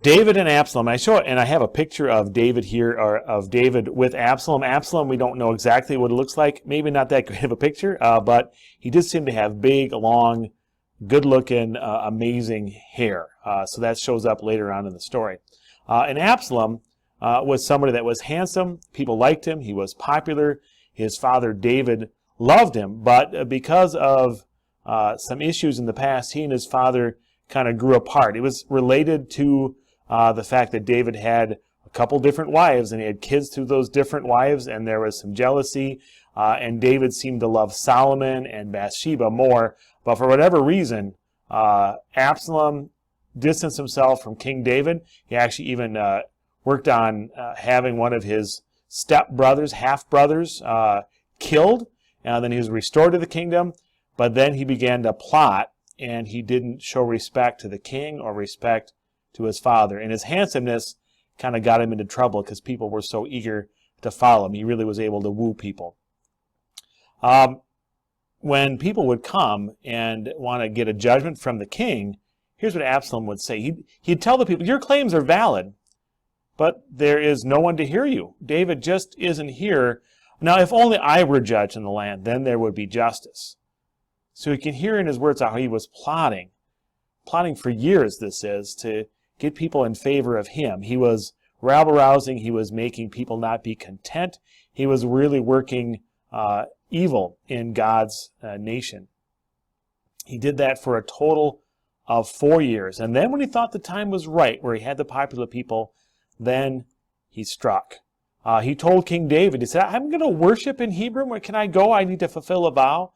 David and Absalom. I show it, and I have a picture of David here, or of David with Absalom. Absalom, we don't know exactly what it looks like. Maybe not that great of a picture, but he did seem to have big, long, good-looking, amazing hair. So that shows up later on in the story. And Absalom was somebody that was handsome. People liked him. He was popular. His father David loved him, but because of some issues in the past, he and his father kind of grew apart. It was related to the fact that David had a couple different wives, and he had kids through those different wives, and there was some jealousy, and David seemed to love Solomon and Bathsheba more, but for whatever reason, Absalom distanced himself from King David. He actually even worked on having one of his step-brothers, half-brothers, killed, and then he was restored to the kingdom, but then he began to plot, and he didn't show respect to the king or respect to his father. And his handsomeness kind of got him into trouble because people were so eager to follow him. He really was able to woo people. When people would come and want to get a judgment from the king, here's what Absalom would say. He'd tell the people, your claims are valid, but there is no one to hear you. David just isn't here. Now, if only I were judge in the land, then there would be justice. So you can hear in his words how he was plotting for years, this is, to get people in favor of him. He was rabble-rousing. He was making people not be content. He was really working evil in God's nation. He did that for a total of 4 years. And then when he thought the time was right, where he had the popular people, then he struck. He told King David, he said, I'm going to worship in Hebron. Where can I go? I need to fulfill a vow.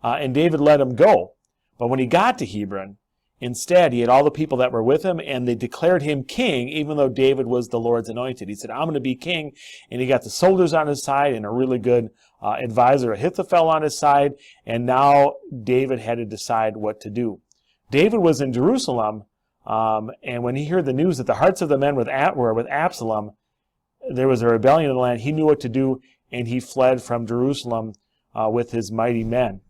And David let him go. But when he got to Hebron, instead, he had all the people that were with him, and they declared him king, even though David was the Lord's anointed. He said, I'm going to be king. And he got the soldiers on his side and a really good advisor, Ahithophel, on his side. And now David had to decide what to do. David was in Jerusalem, and when he heard the news that the hearts of the men were with Absalom, there was a rebellion in the land. He knew what to do, and he fled from Jerusalem with his mighty men.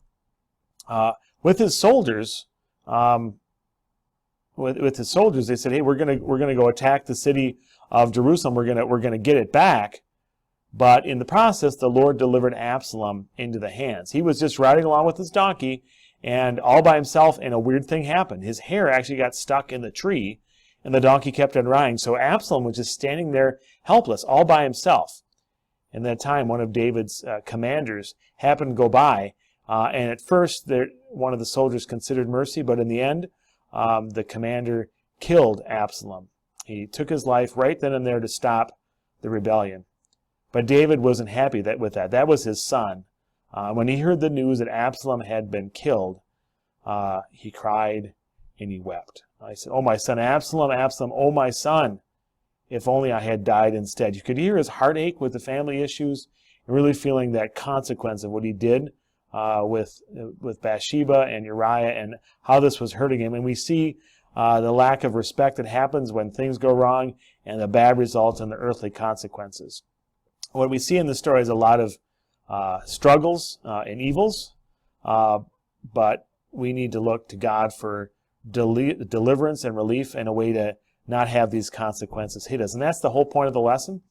With his soldiers, they said, "Hey, we're gonna go attack the city of Jerusalem. We're gonna get it back." But in the process, the Lord delivered Absalom into the hands. He was just riding along with his donkey, and all by himself, and a weird thing happened. His hair actually got stuck in the tree, and the donkey kept on riding. So Absalom was just standing there helpless, all by himself. And that time, one of David's commanders happened to go by, and at first, one of the soldiers considered mercy, but in the end, the commander killed Absalom. He took his life right then and there to stop the rebellion. But David wasn't happy with that. That was his son. When he heard the news that Absalom had been killed, he cried and he wept. He said, "Oh, my son Absalom, Absalom, oh, my son, if only I had died instead." You could hear his heartache with the family issues, and really feeling that consequence of what he did with Bathsheba and Uriah, and how this was hurting him. And we see the lack of respect that happens when things go wrong, and the bad results and the earthly consequences. What we see in the story is a lot of struggles and evils, but we need to look to God for deliverance and relief, and a way to not have these consequences hit us. And that's the whole point of the lesson.